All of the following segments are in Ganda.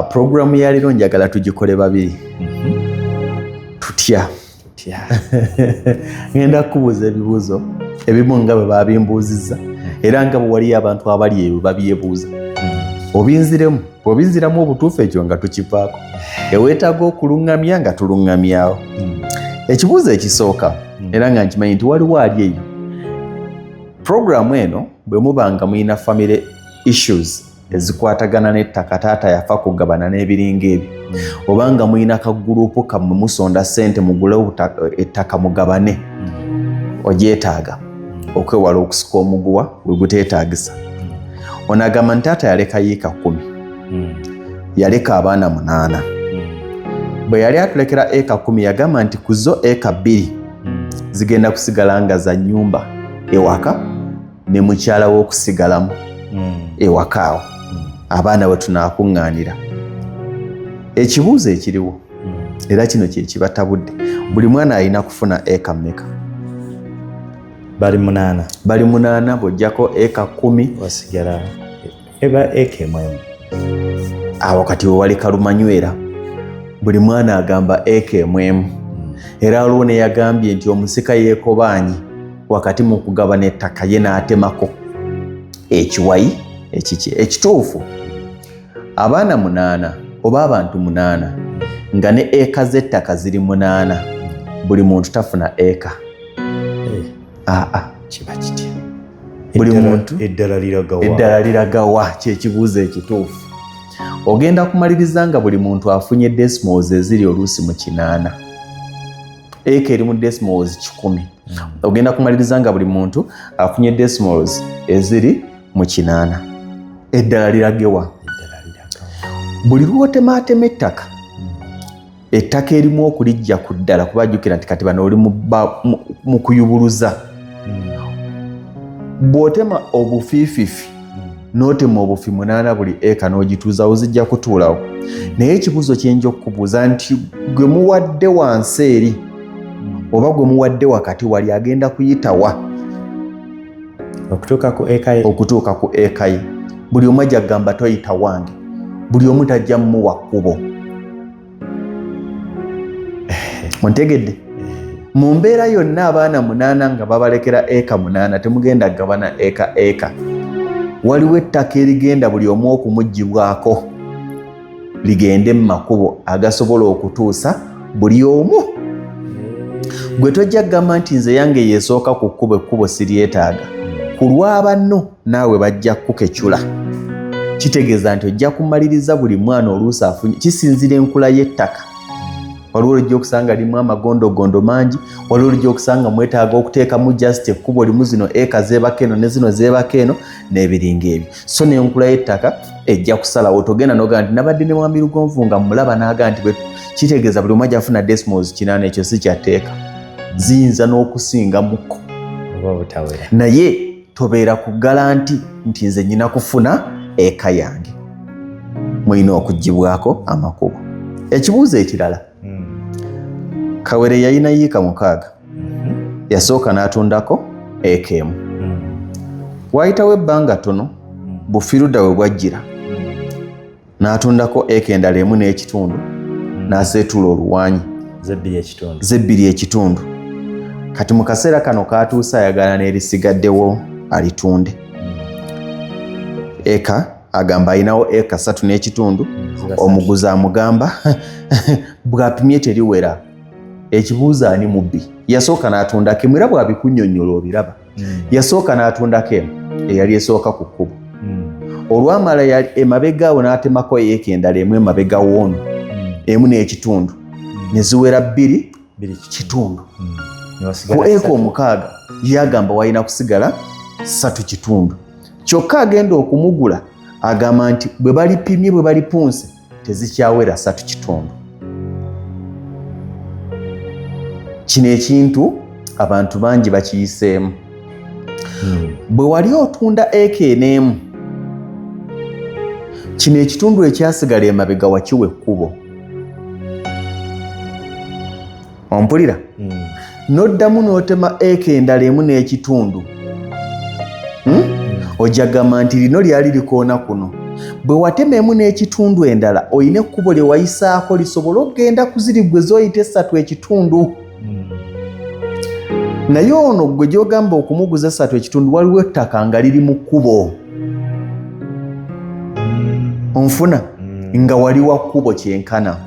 Programu ya leero njagala tugikole babiri. Tutya. Ngenda kubuuza ebibuuzo ebimu nga bwe babimbuuzizza era nga bwe wali abantu abali ebyo babyebuuza. Obinziramu obutuufu ekyo nga tukipaako. Eweetaaga okulungamya nga tulungamyawo. Ekibuuzo ekisooka era nga nkimanyi nti waliwo ali eyo. Programu eno bwe muba nga muyina family issues ezikwatagana n'ettaka taata yafa kugabana n'ebiringa ebyo obanga muyina kaguruupu kammwe musonda ssente mugulewo ettaka mugabane ogyetaaga okwewala okusika omuguwa bwe guteetaagisa. Ono agamba nti taata yaleka yiika 10 yaleka abaana 8 bwe yali atulekera eka 10 yagamba nti ku zo eka 2 zigenda kusigala nga za nnyumba ewaka ne mukyala w'okusigalamu ewaka awo abaana bwe tunaakuŋŋaanira. Ekibuuzo ekiriwo era kino kye kibatabudde, buli mwana alina kufuna eka mmeka? Bali 8 bw'ojjako eka 10 wasigala eba eka emwe. Awo kati we wali kalumanywera buli mwana agamba eka emwemu. Era olwo ne yagambye nti omusika yeekobaanyi wakati mu kugabana ettaka ye n'atemako ekiwayi ekituufu. Abaana 8 oba abantu 8 nga ne eka z'ettaka ziri 8 buli muntu tafuna eka. Kiba kitya? Buli muntu eddala liragawa kyekibuuzo ekituufu. Ogenda kumaliriza nga buli muntu afunye decimals eziri oluusi mu 8. Eka eri mu decimals 10. Ogenda kumaliriza nga buli muntu afunye decimals eziri mu 8. Eddala liragewa. Buli lw'otemaatema ettaka erimu okulijja ku ddala kuba jjukira nti kati bano oli mu kuyubuluza. Bw'otema obufiififi n'otema obufi 8 buli eka n'ogituuza ozijja kutuulawo. Naye ekibuuzo kyenja okukubuuza nti gwe muwadde wansi eri oba gwe muwadde wakati wali agenda kuyitawa okutuuka ku eka ye. Buli omu ajja kugamba toyita wange, buli omu tajja mmuwa kkubo. Muntegedde? Mu mbeera yonna abaana 8 nga babalekera eka 8 temugenda kugabana eka. Waliwo ettaka erigenda buli omu okumuggyibwako ligende mu makubo agasobola okutuusa buli omu. Gwe tojja kugamba nti nze yange yeesooka ku kkubo ekkubo siryetaaga. Ku lw'abanno naawe bajja kukecula. Kitegeeza nti ojja kumaliriza buli mwana oluusi afunye. Kisinzira enkula y'ettaka. Waliwo ojja okusanga limu amagondogondo mangi, waliwo ojja okusanga mwetaaga okuteekamu just ekkubo limu zino eka zeebaka eno ne zino zeebaka eno n'ebiringa ebyo. So n'enkula y'ettaka ejja kusalawo. Togenda n'ogamba nti nabadde ne Mwami Lugonvu nga mulaba n'agamba nti kitegeeza buli omu ajja afuna decimals 8. Ekyo si kyatteeka. Ziyinza n'okusinga mukko. Naye tobeera ku galanti nti nze nnyina kufuna eka yange. Mulina okuggibwako amakubo. Ekibuuzo ekirala, Kawere yalina yiika 6. Yasooka n'atundako eka emu. Waayitawo ebbanga ttono bufiruda we bwajjira n'atundako eka endala 1.5 n'aseetula oluwaanyi ze2 ekitundu. Kati mu kaseera kano katuusa ayagala n'erisigaddewo alitunde. Eka agamba alinawo eka 3.5. Omuguzi amugamba bw'apimye teriwera. Ekibuuzo ani mubbi? Yasooka n'atundako emu era bw'abikunnyonnyola obiraba. Yasooka n'atundako emu eyali esooka ku kkubo. Olwamala emabega awo n'atemako eka endala emu emabega w'ono 1.5 ne ziwera 2.5. Ku eka 6 yagamba walina kusigala 3.5. Kyokka agenda okumugula agamba nti bwe balipimye bwe balipunse tezikyawera 3.5. Kino ekintu abantu bangi bakiyiseemu. Bwe wali otunda eka en'emu kino ekitundu ekyasigala emabega wakiwa ekkubo. Ompulira? N'oddamu n'otema eka endala 1.5. Ojja gamba nti lino lyali likoona kuno. bwe watememu n'ekitundu endala oyina ekkubo lye wayisaako lisobola okugenda ku ziri gwe z'oyita 3/4. naye ono gwe gy'ogamba okumuguza 3/4 waliwo ettaka nga liri mu kkubo onfuna nga wali wa kkubo kyenkana.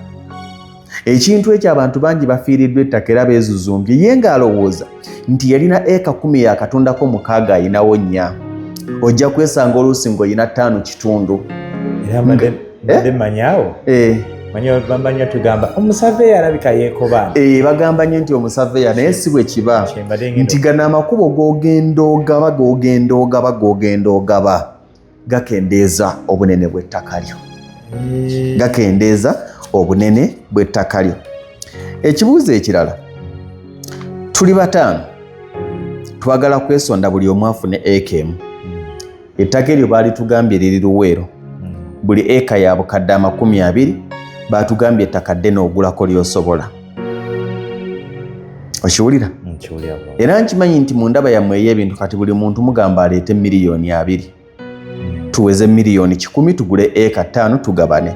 ekintu ekyo abantu bangi bafiiriddwa ettaka era beezuzumbye ye ng'alowooza nti yalina eka 10 yakatundako 6 ayinawo 4 ojja kwesanga oluusi ng'oyina 5/5. era mbadde manyaawo bamanya tugamba omusaveya alabika yeekoba bagamba nnyo nti omusaveya naye si bwe kiba nti gano amakubo g'ogenda ogaba gakendeeza obunene bw'ettaka lyo obunene bw'ettaka lyo. ekibuuzo ekirala, tuli 5 twagala kwesonda buli omu afune eka emu. ettaka eryo baali tugambye liri Luweero, buli eka ya bukadde 20 baatugambye ettaka ddene ogulako lyosobola. okiwulira? era nkimanyi nti mu ndaba yammwe ey'ebintu kati buli muntu mugamba aleete miliyoni 2 tuweze miliyoni 10 tugule eka 5 tugabane.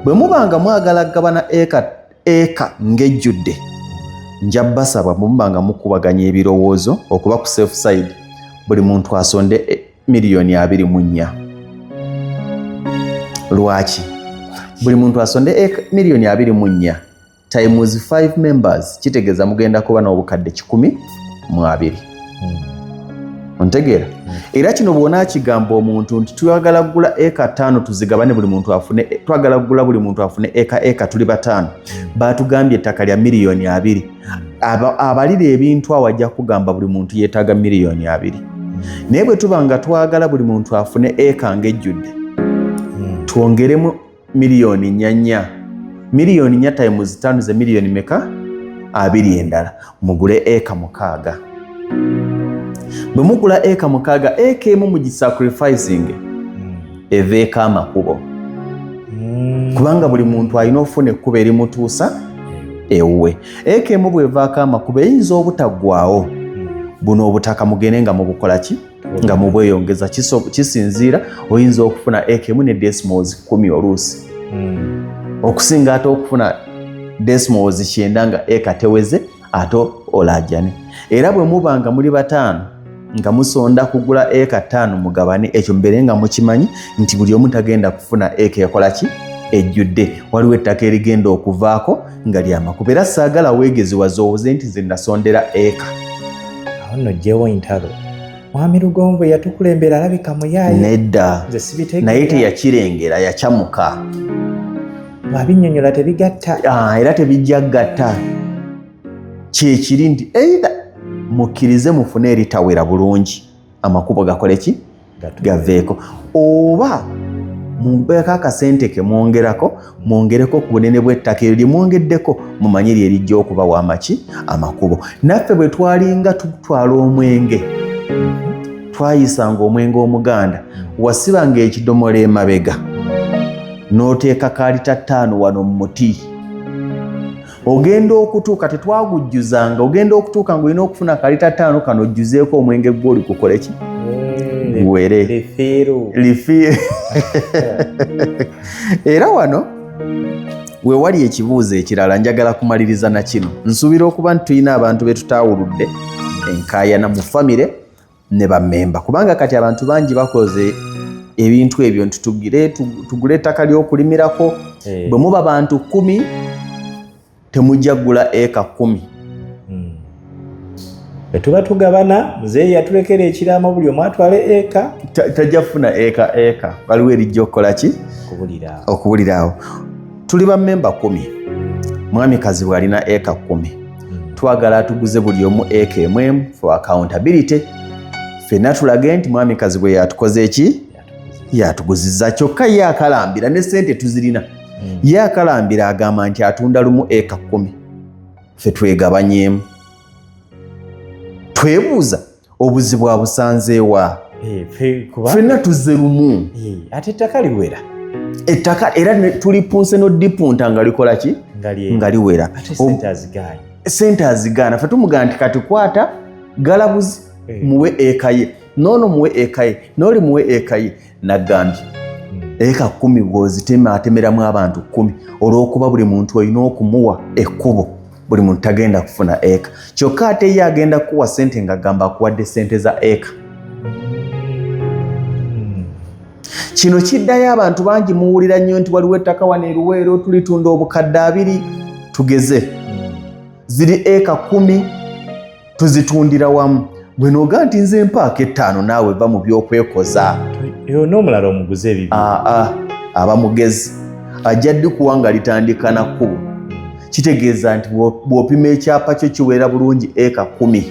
bwe mubanga mwagala kugabana eka ng'ejjudde, nja basaba mubanga mukubaganya ebirowoozo okuba ku safe side buli muntu asonde miliyoni 24. lwaki? buli muntu asonde miliyoni 24 times 5 members kitegeeza mugenda kuba n'obukadde 12. ontegeera? era kino bw'ona kigamba omuntu nti twagala kugula eka 5 tuzigabane buli muntu afune, twagala kugula buli muntu afune eka tuli 5 baatugambye ettaka lya miliyoni 2. abalira ebintu awajja kugamba buli muntu yeetaaga miliyoni 2. naye bwe tuba nga twagala buli muntu afune eka ng'ejjudde twongeremu miliyoni 4. miliyoni 4 times 5 ze miliyoni meka? 2 endala mugule eka 6. bwe mugula eka 6 eka emu mugisacrificing eveeko amakubo kubanga buli muntu alina ofuna ekkubo erimutuusa ewuwe. eka emu bwevaako amakubo eyinza obutaggwaawo. buno obutaka mugende nga mubukola ki? nga mubweyongeza. kisinziira oyinza okufuna eka emu ne decimals 10 oluusi okusinga ate okufuna decimals 9 nga eka teweze ate olajjane. era bwe mubanga muli 5 nga musonda kugula eka 5 mugabane, ekyo mbere nga mukimanyi nti buli omu tagenda kufuna eka ekola ki? ejjudde. waliwo ettaka erigenda okuvaako nga lyamakubo. era saagala weegeziwaza owuze nti ze nasondera eka. awo nno gyewo ntalo mwami Lugonvu yatukulembera alabika muyaaye. nedda naye teyakirengera, yakyamuka. abinnyonnyola tebigatta. era tebijja gatta. kyekiri nti eitha mukkirize mufune eritawera bulungi amakubo gakole ki? gaveeko. oba mumbeeko akasente ke mwongereko ku bunene bw'ettaka eryo lyemwongeddeko mumanyi lye lijja okuba w'amaki? amakubo. naffe bwe twalinga tutwala omwenge twayisanga omwenge omuganda wasibanga ekidomola emabega n'oteeka kalita 5 wano mu muti ogenda okutuuka tetwagujjuzanga ogenda okutuuka ng'olina okufuna kalita 5 kano ojjuzeeko omwenge gw'oli kukole ki? guwere lifiiru. era wano we wali ekibuuzo ekirala njagala kumaliriza na kino. nsuubira okuba nti tulina abantu be tutaawuludde enkaayana mu famire ne bammemba kubanga kati abantu bangi bakoze ebintu ebyo nti tugule ettaka ly'okulimirako. bwe muba bantu 10 temujja kugula eka 10. Betuba tugabana muzeeyi yatulekera ekiraamo buli omu atwale eka tajja kufuna eka waliwo erijja okukola ki? okubuliraawo. tuli bammemba 10 mwamikazi bw'alina eka 10 twagala atuguze buli omu eka emu for accountability. ffenna tulage nti mwamikazi bwe yatukoze eki? yatuguzizza kyokka ye akalambira ne ssente tuzirina. ye akalambira agamba nti atunda lumu eka 10 ffe twegabanyeemu. twebuuza obuzibu abusanzeewa? ffenna tuzze lumu. ate ettaka liwera. ettaka era tulipunse n'oddipunta nga likola ki? nga liwera. ssente azigaana. ffe tumugaa nti kati kwata galabuzi muwe eka ye. noono muwe eka ye n'oli muwe eka ye. Nagambye eka 10 bw'ozitema atemeramu abantu 10 olw'okuba buli muntu olina okumuwa ekkubo, buli muntu tagenda kufuna eka. Kyokka ate ye agenda kuwa ssente ng'agamba akuwadde ssente za eka. Kino kiddayo abantu bangi muwulira nnyo nti waliwo ettaka wano e Luweero tulitunda obukadde 2 tugeze. Ziri eka 10 tuzitundira wamu. Bwe nooga nti nze empaaka 5 naawe va mu by'okwekoza. N'omulala omuguze ebibyo. Aba mugezi. Ajja ddikuwa nga litandika na kkubo. Kitegeeza nti bw'opima ekyapa kyo kiwera bulungi eka 10.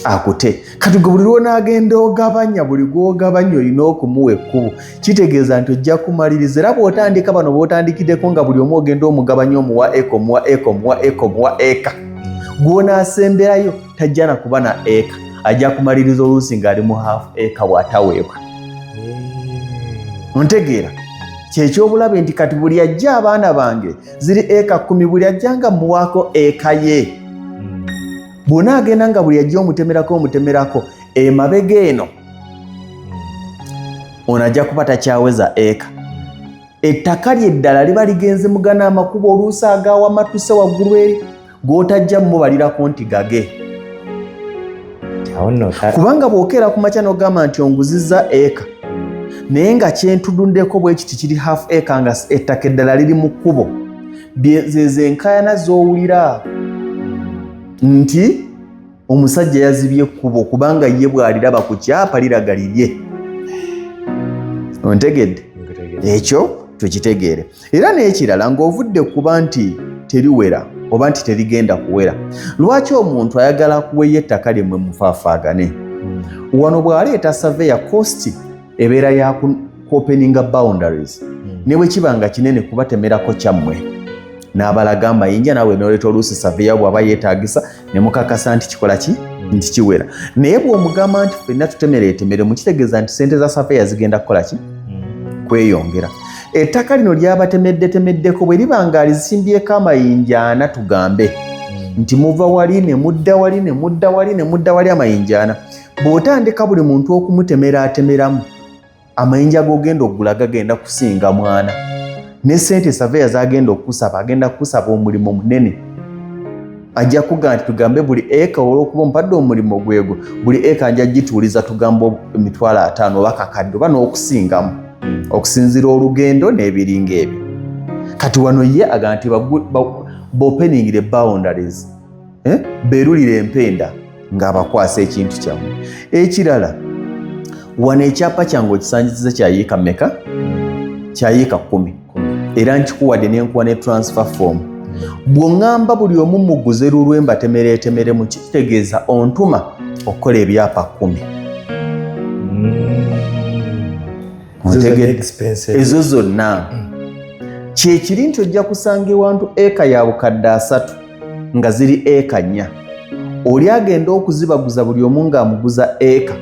Akute. Kati gwe buli lw'onaagenda ogabanya, buli gw'ogabanya olina okumuwa ekkubo. Kitegeeza nti ojja kumaliriza. Era bw'otandika bano bw'otandikiddeko nga buli omu ogenda omugabanya omuwa eka, omuwa eka. Gw'onaasemberayo tajja na kuba na eka. Ajja kumaliriza oluusi ng'ali mu half eka bw'ataweebwa. Ontegeera? Kyekyobulabe nti kati buli ajja abaana bange ziri eka 10, buli ajja nga muwaako eka ye. Bw'onaagenda nga buli ajja omutemerako emabega eno ono ajja kuba takyaweza eka. Ettaka lye eddala liba ligenze mugana amakubo oluusi agaawa matuse waggulu eri gw'otajja mubalirako nti gage. Kubanga bw'okeera ku makya n'ogamba nti onguzizza eka naye nga kyentudundeko bwe kiti kiri half eka nga ettaka eddala liri mu kkubo, zezo enkayana z'owulira nti omusajja yazibye ekkubo kubanga ye bw'aliraba ku kyapa liraga lirye. Ontegedde? Ekyo tukitegeere. Era n'ekirala ng'ovudde kuba nti teriwera oba nti terigenda kuwera, lwaki omuntu ayagala kuweya ettaka lye mwe mufaafaagane? Wano bw'aleeta surveyor cost ebeera ya openinga boundaries. Ne bwe kiba nga kinene kubatemerako kyammwe n'abalaga amayinja, naawe n'oleeta oluusi surveyor bw'aba yeetaagisa ne mukakasa nti kikola ki? Nti kiwera. Naye bw'omugamba nti ffenna tutemereetemere, mukitegeeza nti ssente za surveyor zigenda kukola ki? Kweyongera. Ettaka lino lyabatemeddetemeddeko bwe liba nga lisimbyeko amayinja 4 tugambe nti muva wali ne mudda wali ne mudda wali ne mudda wali amayinja 4. Bw'otandika buli muntu okumutemeratemeramu, amayinja g'ogenda okugula gagenda kusinga mwana. Ne ssente surveyor zagenda okusaba, agenda kusaba omulimu munene. Ajja kugaa nti tugambe buli eka olw'okuba ompadde omulimu gwego, buli eka nja gituuliza tugambo 50,000 oba kakadde oba n'okusingamu, okusinzira olugendo n'ebiringa ebyo. Kati wano ye aga nti bopeningire boundaries, beerulire empenda ng'abakwasa ekintu kyammwe. Ekirala, wano ekyapa kyange okisangiziza kyayiika mmeka? Kyayiika 10. Era nkikuwadde n'enkuwa ne transfer form. Bw'oŋŋamba buli omu muguze lulwe mbatemereetemeremu, kitegeeza ontuma okukola ebyapa 10. Ezo zonna kyekiri nti ojja kusanga ewantu eka ya bukadde 3 nga ziri eka 4. Oli agenda okuzibaguza buli omu ng'amuguza eka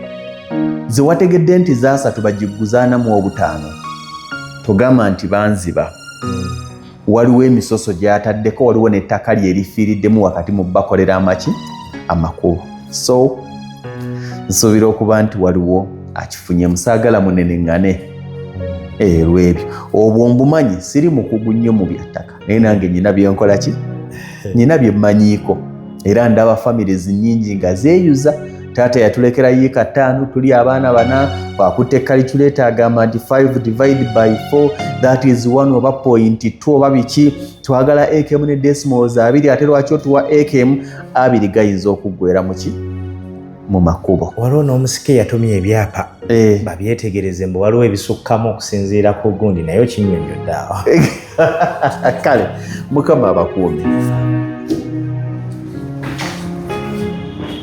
ze wategedde nti za 3 bagiguza 45. Togamba nti banziba. Waliwo emisoso gy'ataddeko, waliwo n'ettaka lye erifiiriddemu wakati mu bakolera amaki? Amakubo. So nsuubira okuba nti waliwo akifunye, musaagala munenengane lw'ebyo. Obwo mbumanyi, siri mukugu nnyo mu byattaka naye nange nyina byenkola ki? Nyina bye mmanyiiko. Era ndaba families nnyingi nga zeeyuza. Taata yatulekera yiika 5, tuli abaana 4, twakutte calculator agamba nti 5 divided by 4 that is 1 oba 0.2 oba biki, twagala ekm ne decimals 2, ate lwaki otuwa ekm 2 gayinza okuggwera mu ki? Mu makubo. Waliwo n'omusike yatumye ebyapa babyetegereze mbu waliwo ebisukkamu okusinziira ku gundi, naye okinnyonnyodde awo. Kale, Mukama abakuume.